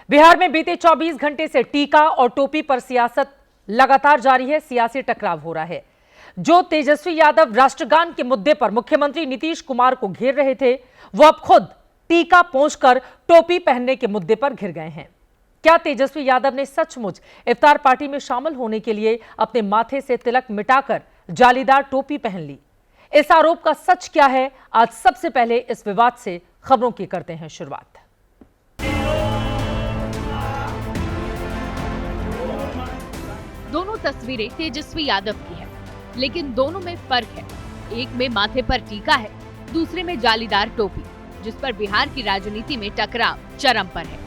बिहार में बीते 24 घंटे से टीका और टोपी पर सियासत लगातार जारी है। सियासी टकराव हो रहा है। जो तेजस्वी यादव राष्ट्रगान के मुद्दे पर मुख्यमंत्री नीतीश कुमार को घेर रहे थे, वो अब खुद टीका पोंछकर टोपी पहनने के मुद्दे पर घिर गए हैं। क्या तेजस्वी यादव ने सचमुच इफ्तार पार्टी में शामिल होने के लिए अपने माथे से तिलक मिटाकर जालीदार टोपी पहन ली? इस आरोप का सच क्या है? आज सबसे पहले इस विवाद से खबरों की करते हैं शुरुआत। दोनों तस्वीरें तेजस्वी यादव की है, लेकिन दोनों में फर्क है। एक में माथे पर टीका है, दूसरे में जालीदार टोपी, जिस पर बिहार की राजनीति में टकराव चरम पर है।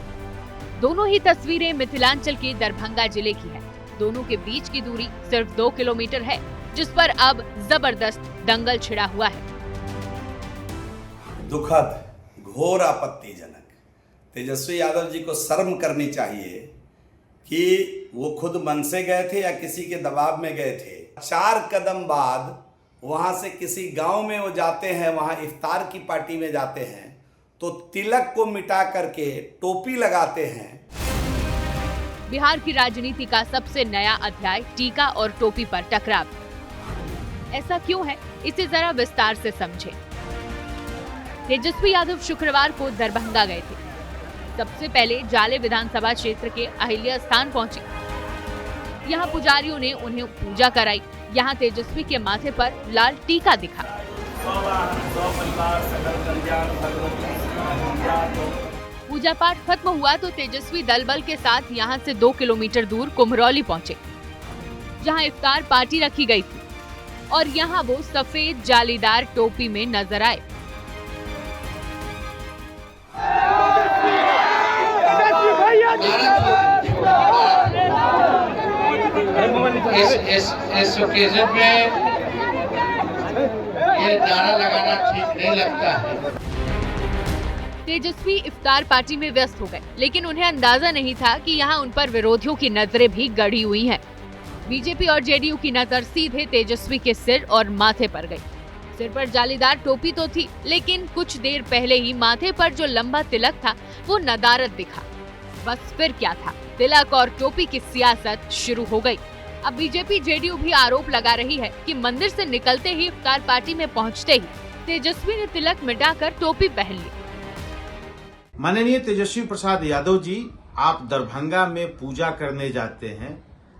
दोनों ही तस्वीरें मिथिलांचल के दरभंगा जिले की है। दोनों के बीच की दूरी सिर्फ 2 किलोमीटर है, जिस पर अब जबरदस्त दंगल छिड़ा हुआ है। दुखद, घोर आपत्तिजनक। तेजस्वी यादव जी को शर्म करनी चाहिए कि वो खुद मन से गए थे या किसी के दबाव में गए थे। 4 कदम बाद वहां से किसी गांव में वो जाते हैं, वहां इफ्तार की पार्टी में जाते हैं, तो तिलक को मिटा करके टोपी लगाते हैं। बिहार की राजनीति का सबसे नया अध्याय टीका और टोपी पर टकराव। ऐसा क्यों है, इसे जरा विस्तार से समझें। तेजस्वी यादव शुक्रवार को दरभंगा गए थे। सबसे पहले जाले विधानसभा क्षेत्र के अहिल्या स्थान पहुंचे। यहाँ पुजारियों ने उन्हें पूजा कराई। यहाँ तेजस्वी के माथे पर लाल टीका दिखा। पूजा पाठ खत्म हुआ तो तेजस्वी दल बल के साथ यहाँ से 2 किलोमीटर दूर कुम्हरौली पहुँचे, जहाँ इफ्तार पार्टी रखी गई थी, और यहाँ वो सफेद जालीदार टोपी में नजर आए। इस ओकेजन पे ये नारा लगाना ठीक नहीं लगता है। तेजस्वी इफ्तार पार्टी में व्यस्त हो गए, लेकिन उन्हें अंदाजा नहीं था कि यहाँ उन पर विरोधियों की नजरें भी गड़ी हुई हैं। बीजेपी और जेडीयू की नजर सीधे तेजस्वी के सिर और माथे पर गई। सिर पर जालीदार टोपी तो थी, लेकिन कुछ देर पहले ही माथे पर जो लंबा तिलक था वो नदारत दिखा। बस फिर क्या था, तिलक और टोपी की सियासत शुरू हो गई। अब बीजेपी जेडीयू भी आरोप लगा रही है कि मंदिर से निकलते ही इफ्तार पार्टी में पहुंचते ही तेजस्वी ने तिलक मिटाकर टोपी पहन ली। माननीय तेजस्वी प्रसाद यादव जी, आप दरभंगा में पूजा करने जाते हैं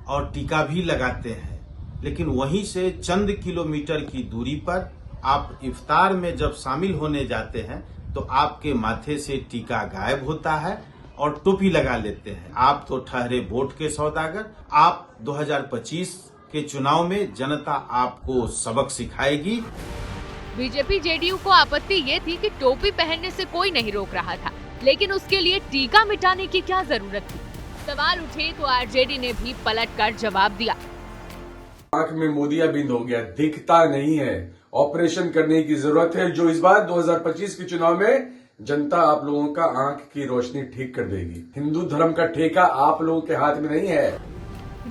और टीका भी लगाते हैं, लेकिन वहीं से चंद किलोमीटर की दूरी पर आप इफ्तार में जब शामिल होने जाते हैं तो आपके माथे से टीका गायब होता है और टोपी लगा लेते हैं। आप तो ठहरे वोट के सौदागर। आप 2025 के चुनाव में जनता आपको सबक सिखाएगी। बीजेपी जेडीयू को आपत्ति ये थी कि टोपी पहनने से कोई नहीं रोक रहा था, लेकिन उसके लिए टीका मिटाने की क्या जरूरत थी? सवाल उठे तो आरजेडी ने भी पलटकर जवाब दिया। आंख में मोतियाबिंद हो गया, दिखता नहीं है। ऑपरेशन करने की जरूरत है, जो इस बार 2025 के चुनाव में जनता आप लोगों का आंख की रोशनी ठीक कर देगी। हिंदू धर्म का ठेका आप लोगों के हाथ में नहीं है।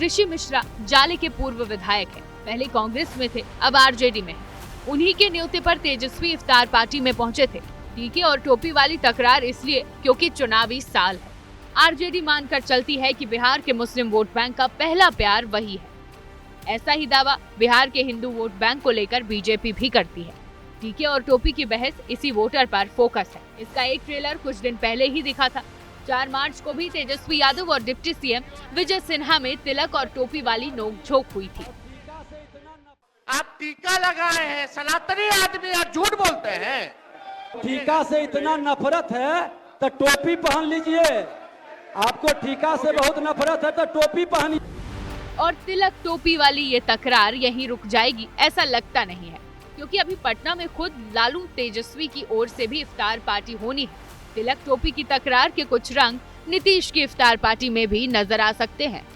ऋषि मिश्रा जाले के पूर्व विधायक हैं, पहले कांग्रेस में थे, अब आरजेडी में हैं। उन्हीं के न्योते पर तेजस्वी इफ्तार पार्टी में पहुंचे थे। टीके और टोपी वाली तकरार इसलिए क्योंकि चुनावी साल है। आरजेडी मानकर चलती है कि बिहार के मुस्लिम वोट बैंक का पहला प्यार वही है। ऐसा ही दावा बिहार के हिंदू वोट बैंक को लेकर बीजेपी भी करती है। टीके और टोपी की बहस इसी वोटर पर फोकस है। इसका एक ट्रेलर कुछ दिन पहले ही दिखा था। 4 मार्च को भी तेजस्वी यादव और डिप्टी सीएम विजय सिन्हा में तिलक और टोपी वाली नोकझोंक हुई थी। आप टीका लगाए हैं, सनातनी आदमी, आप झूठ बोलते हैं। टीका से इतना नफरत है तो टोपी पहन लीजिए। आपको टीका से बहुत नफरत है तो टोपी पहनिए। और तिलक टोपी वाली ये तकरार यहीं रुक जाएगी ऐसा लगता नहीं है, क्योंकि अभी पटना में खुद लालू तेजस्वी की ओर से भी इफ्तार पार्टी होनी है। तिलक टोपी की तकरार के कुछ रंग नीतीश की इफ्तार पार्टी में भी नजर आ सकते हैं।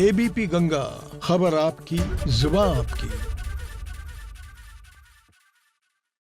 एबीपी गंगा, खबर आपकी, जुबान आपकी।